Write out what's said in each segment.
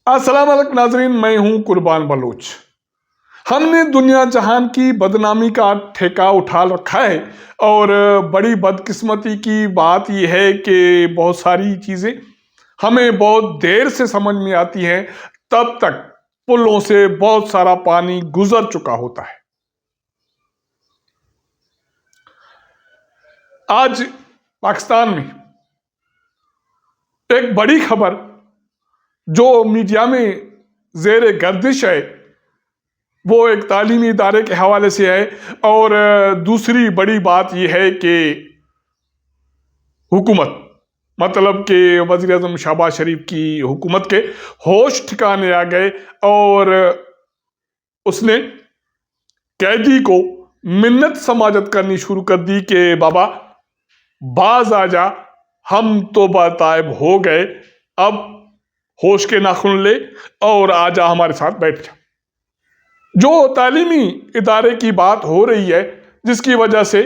السلام علیکم ناظرین، میں ہوں قربان بلوچ۔ ہم نے دنیا جہان کی بدنامی کا ٹھیکہ اٹھا رکھا ہے، اور بڑی بدقسمتی کی بات یہ ہے کہ بہت ساری چیزیں ہمیں بہت دیر سے سمجھ میں آتی ہیں، تب تک پلوں سے بہت سارا پانی گزر چکا ہوتا ہے۔ آج پاکستان میں ایک بڑی خبر جو میڈیا میں زیر گردش ہے، وہ ایک تعلیمی ادارے کے حوالے سے ہے، اور دوسری بڑی بات یہ ہے کہ حکومت، مطلب کہ وزیر اعظم شہباز شریف کی حکومت کے ہوش ٹھکانے آ گئے، اور اس نے قیدی کو منت سماجت کرنی شروع کر دی کہ بابا باز آ جا، ہم توبہ تائب ہو گئے، اب ہوش کے ناخن لے اور آ جا ہمارے ساتھ بیٹھ جا۔ جو تعلیمی ادارے کی بات ہو رہی ہے، جس کی وجہ سے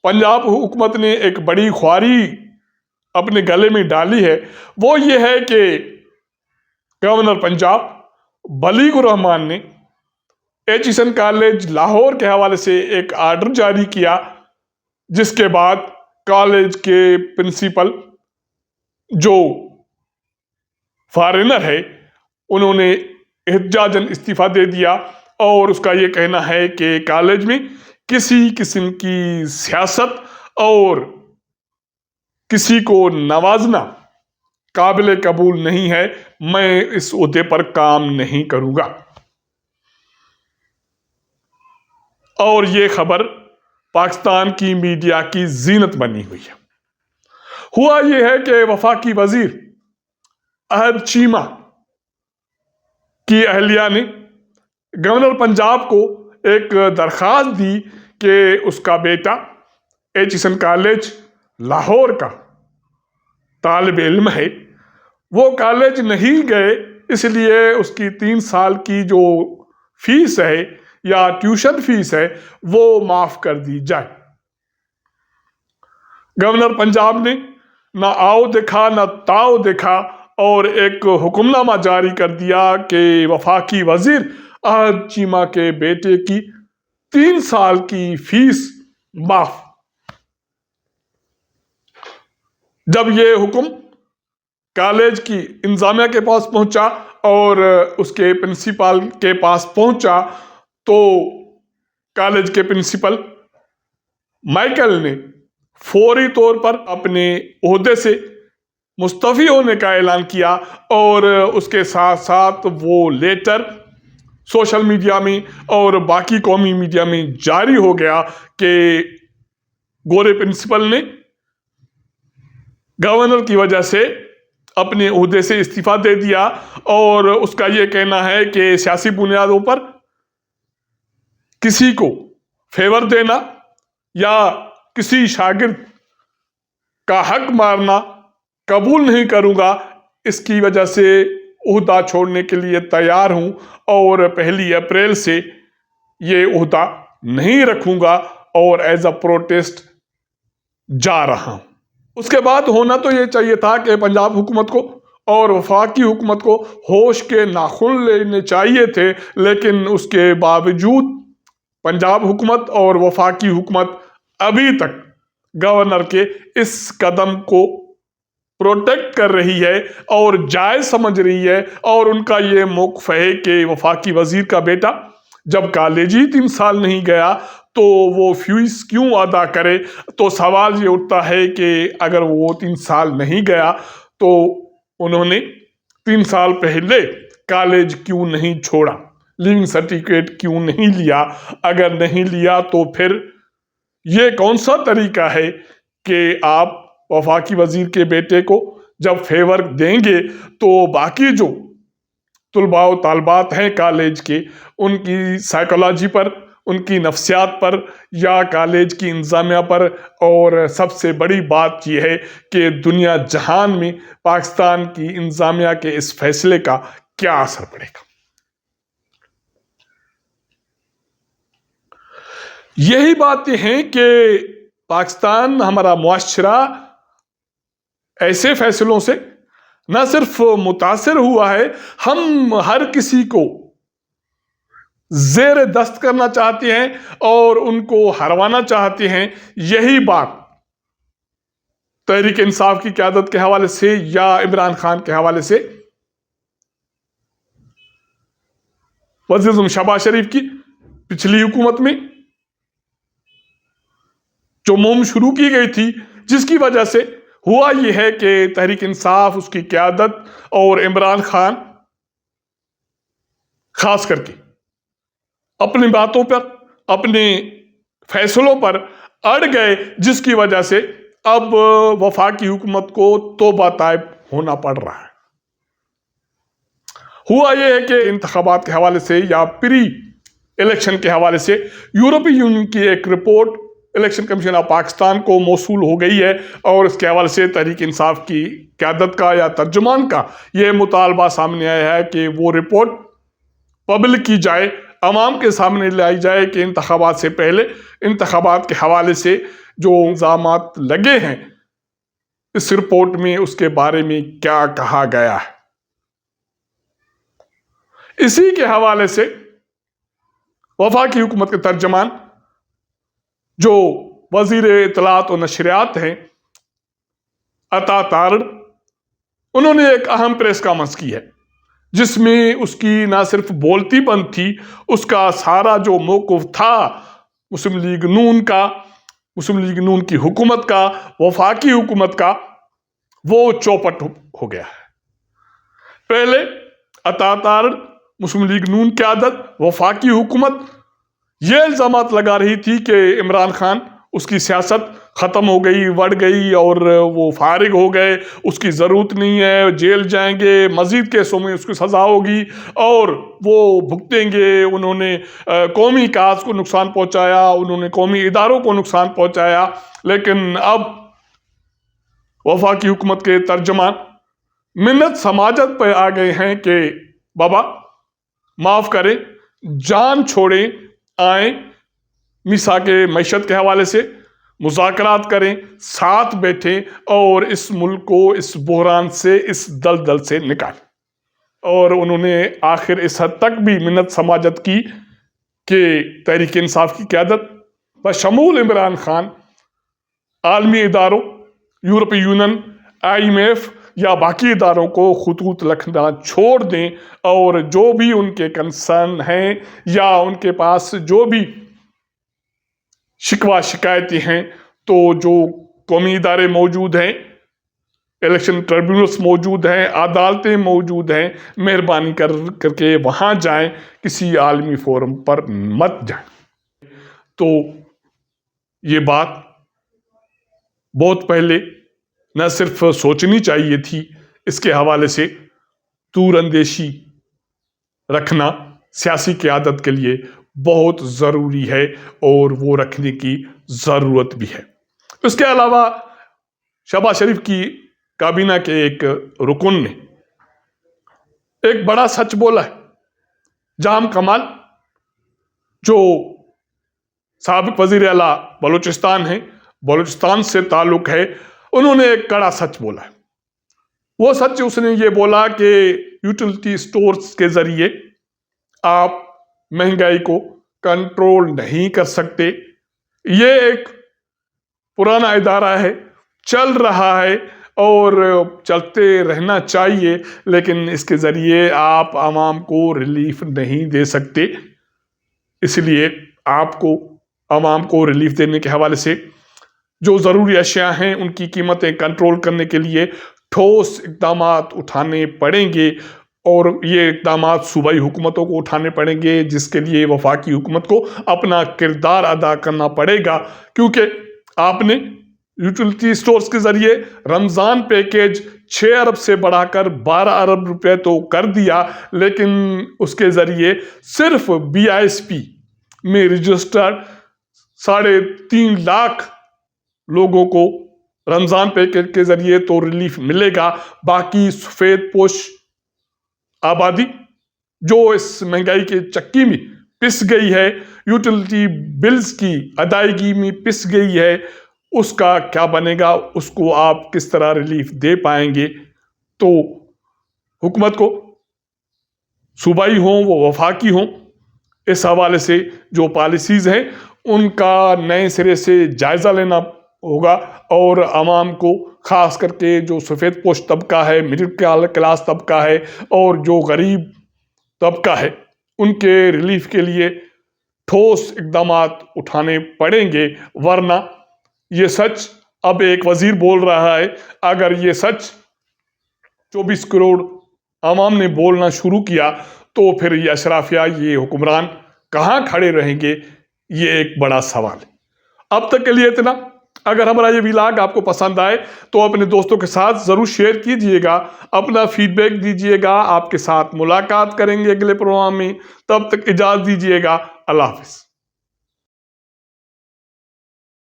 پنجاب حکومت نے ایک بڑی خواری اپنے گلے میں ڈالی ہے، وہ یہ ہے کہ گورنر پنجاب بلیغ الرحمان نے ایچیسن کالج لاہور کے حوالے سے ایک آرڈر جاری کیا، جس کے بعد کالج کے پرنسپل جو فارنر ہے، انہوں نے احتجاجاً استعفیٰ دے دیا، اور اس کا یہ کہنا ہے کہ کالج میں کسی قسم کی سیاست اور کسی کو نوازنا قابل قبول نہیں ہے، میں اس عہدے پر کام نہیں کروں گا۔ اور یہ خبر پاکستان کی میڈیا کی زینت بنی ہوئی ہے۔ ہوا یہ ہے کہ وفاقی وزیر احد چیمہ کی اہلیہ نے گورنر پنجاب کو ایک درخواست دی کہ اس کا بیٹا ایچیسن کالج لاہور کا طالب علم ہے، وہ کالج نہیں گئے، اس لیے اس کی 3 سال کی جو فیس ہے یا ٹیوشن فیس ہے وہ معاف کر دی جائے۔ گورنر پنجاب نے نہ آؤ دیکھا نہ تاؤ دیکھا، اور ایک حکم نامہ جاری کر دیا کہ وفاقی وزیر احد چیمہ کے بیٹے کی 3 سال کی فیس معاف۔ جب یہ حکم کالج کی انتظامیہ کے پاس پہنچا اور اس کے پرنسپل کے پاس پہنچا، تو کالج کے پرنسپل مائیکل نے فوری طور پر اپنے عہدے سے مستعفی ہونے کا اعلان کیا، اور اس کے ساتھ ساتھ وہ لیٹر سوشل میڈیا میں اور باقی قومی میڈیا میں جاری ہو گیا کہ گورے پرنسپل نے گورنر کی وجہ سے اپنے عہدے سے استعفیٰ دے دیا، اور اس کا یہ کہنا ہے کہ سیاسی بنیادوں پر کسی کو فیور دینا یا کسی شاگرد کا حق مارنا قبول نہیں کروں گا، اس کی وجہ سے عہدہ چھوڑنے کے لیے تیار ہوں، اور 1 اپریل سے یہ عہدہ نہیں رکھوں گا، اور ایز اے پروٹیسٹ جا رہا ہوں۔ اس کے بعد ہونا تو یہ چاہیے تھا کہ پنجاب حکومت کو اور وفاقی حکومت کو ہوش کے ناخن لینے چاہیے تھے، لیکن اس کے باوجود پنجاب حکومت اور وفاقی حکومت ابھی تک گورنر کے اس قدم کو پروٹیکٹ کر رہی ہے اور جائز سمجھ رہی ہے، اور ان کا یہ موقف ہے کہ وفاقی وزیر کا بیٹا جب کالج ہی 3 سال نہیں گیا تو وہ فیس کیوں ادا کرے۔ تو سوال یہ اٹھتا ہے کہ اگر وہ 3 سال نہیں گیا تو انہوں نے 3 سال پہلے کالج کیوں نہیں چھوڑا، لیونگ سرٹیفکیٹ کیوں نہیں لیا؟ اگر نہیں لیا تو پھر یہ کون سا طریقہ ہے کہ آپ وفاقی وزیر کے بیٹے کو جب فیور دیں گے تو باقی جو طلباء و طالبات ہیں کالج کے، ان کی سائیکالوجی پر، ان کی نفسیات پر، یا کالج کی انتظامیہ پر، اور سب سے بڑی بات یہ ہے کہ دنیا جہان میں پاکستان کی انتظامیہ کے اس فیصلے کا کیا اثر پڑے گا۔ یہی باتیں ہیں کہ پاکستان ہمارا معاشرہ ایسے فیصلوں سے نہ صرف متاثر ہوا ہے، ہم ہر کسی کو زیر دست کرنا چاہتے ہیں اور ان کو ہروانا چاہتے ہیں۔ یہی بات تحریک انصاف کی قیادت کے حوالے سے یا عمران خان کے حوالے سے وزیر اعظم شہباز شریف کی پچھلی حکومت میں جو مہم شروع کی گئی تھی، جس کی وجہ سے ہوا یہ ہے کہ تحریک انصاف، اس کی قیادت اور عمران خان خاص کر کے اپنی باتوں پر، اپنے فیصلوں پر اڑ گئے، جس کی وجہ سے اب وفاقی حکومت کو توبہ طائب ہونا پڑ رہا ہے۔ ہوا یہ ہے کہ انتخابات کے حوالے سے یا پری الیکشن کے حوالے سے یورپی یونین کی ایک report election commission of Pakistan کو موصول ہو گئی ہے، اور اس کے حوالے سے تحریک انصاف کی قیادت کا یا ترجمان کا یہ مطالبہ سامنے آیا ہے کہ وہ رپورٹ پبلک کی جائے، عوام کے سامنے لائی جائے کہ انتخابات سے پہلے انتخابات کے حوالے سے جو الزامات لگے ہیں اس رپورٹ میں، اس کے بارے میں کیا کہا گیا ہے۔ اسی کے حوالے سے وفاقی حکومت کے ترجمان جو وزیر اطلاعات و نشریات ہیں عطا تارڑ، انہوں نے ایک اہم پریس کانفرنس کی ہے، جس میں اس کی نہ صرف بولتی بند تھی، اس کا سارا جو موقف تھا مسلم لیگ نون کا، مسلم لیگ نون کی حکومت کا، وفاقی حکومت کا، وہ چوپٹ ہو گیا ہے۔ پہلے عطا تارڑ، مسلم لیگ نون قیادت، وفاقی حکومت یہ الزامات لگا رہی تھی کہ عمران خان، اس کی سیاست ختم ہو گئی، بڑھ گئی اور وہ فارغ ہو گئے، اس کی ضرورت نہیں ہے، جیل جائیں گے، مزید کیسوں میں اس کو سزا ہوگی اور وہ بھگتیں گے۔ انہوں نے قومی کاز کو نقصان پہنچایا، انہوں نے قومی اداروں کو نقصان پہنچایا، لیکن اب وفاقی حکومت کے ترجمان منت سماجت پہ آ گئے ہیں کہ بابا معاف کریں، جان چھوڑیں، آئیں، میثاق معیشت کے حوالے سے مذاکرات کریں، ساتھ بیٹھیں اور اس ملک کو اس بحران سے، اس دلدل سے نکالیں۔ اور انہوں نے آخر اس حد تک بھی منت سماجت کی کہ تحریک انصاف کی قیادت بشمول عمران خان عالمی اداروں، یورپی یونین، IMF یا باقی اداروں کو خطوط لکھنا چھوڑ دیں، اور جو بھی ان کے کنسرن ہیں یا ان کے پاس جو بھی شکوہ شکایتیں ہیں، تو جو قومی ادارے موجود ہیں، الیکشن ٹریبیونلز موجود ہیں، عدالتیں موجود ہیں، مہربانی کر کے وہاں جائیں، کسی عالمی فورم پر مت جائیں۔ تو یہ بات بہت پہلے نہ صرف سوچنی چاہیے تھی، اس کے حوالے سے دور اندیشی رکھنا سیاسی قیادت کے لیے بہت ضروری ہے، اور وہ رکھنے کی ضرورت بھی ہے۔ اس کے علاوہ شہباز شریف کی کابینہ کے ایک رکن نے ایک بڑا سچ بولا ہے۔ جام کمال جو سابق وزیر اعلیٰ بلوچستان ہیں، بلوچستان سے تعلق ہے، انہوں نے ایک کڑا سچ بولا ہے۔ وہ سچ اس نے یہ بولا کہ یوٹیلٹی سٹورز کے ذریعے آپ مہنگائی کو کنٹرول نہیں کر سکتے۔ یہ ایک پرانا ادارہ ہے، چل رہا ہے اور چلتے رہنا چاہیے، لیکن اس کے ذریعے آپ عوام کو ریلیف نہیں دے سکتے۔ اس لیے آپ کو عوام کو ریلیف دینے کے حوالے سے جو ضروری اشیاء ہیں ان کی قیمتیں کنٹرول کرنے کے لیے ٹھوس اقدامات اٹھانے پڑیں گے، اور یہ اقدامات صوبائی حکومتوں کو اٹھانے پڑیں گے، جس کے لیے وفاقی حکومت کو اپنا کردار ادا کرنا پڑے گا، کیونکہ آپ نے یوٹیلٹی سٹورز کے ذریعے رمضان پیکیج 6 ارب سے بڑھا کر 12 ارب روپے تو کر دیا، لیکن اس کے ذریعے صرف BISP میں رجسٹرڈ 3.5 لاکھ لوگوں کو رمضان پیکیج کے ذریعے تو ریلیف ملے گا، باقی سفید پوش آبادی جو اس مہنگائی کے چکی میں پس گئی ہے، یوٹیلیٹی بلز کی ادائیگی میں پس گئی ہے، اس کا کیا بنے گا، اس کو آپ کس طرح ریلیف دے پائیں گے؟ تو حکومت کو، صوبائی ہوں وہ وفاقی ہوں، اس حوالے سے جو پالیسیز ہیں ان کا نئے سرے سے جائزہ لینا ہوگا، اور عوام کو، خاص کر کے جو سفید پوش طبقہ ہے، مڈل کلاس طبقہ ہے اور جو غریب طبقہ ہے، ان کے ریلیف کے لیے ٹھوس اقدامات اٹھانے پڑیں گے، ورنہ یہ سچ اب ایک وزیر بول رہا ہے، اگر یہ سچ 24 کروڑ عوام نے بولنا شروع کیا تو پھر یہ اشرافیہ، یہ حکمران کہاں کھڑے رہیں گے؟ یہ ایک بڑا سوال ہے۔ اب تک کے لیے اتنا۔ اگر ہمارا یہ ولاگ آپ کو پسند آئے تو اپنے دوستوں کے ساتھ ضرور شیئر کیجئے گا، اپنا فیڈ بیک دیجئے گا۔ آپ کے ساتھ ملاقات کریں گے اگلے پروگرام میں، تب تک اجازت دیجئے گا۔ اللہ حافظ۔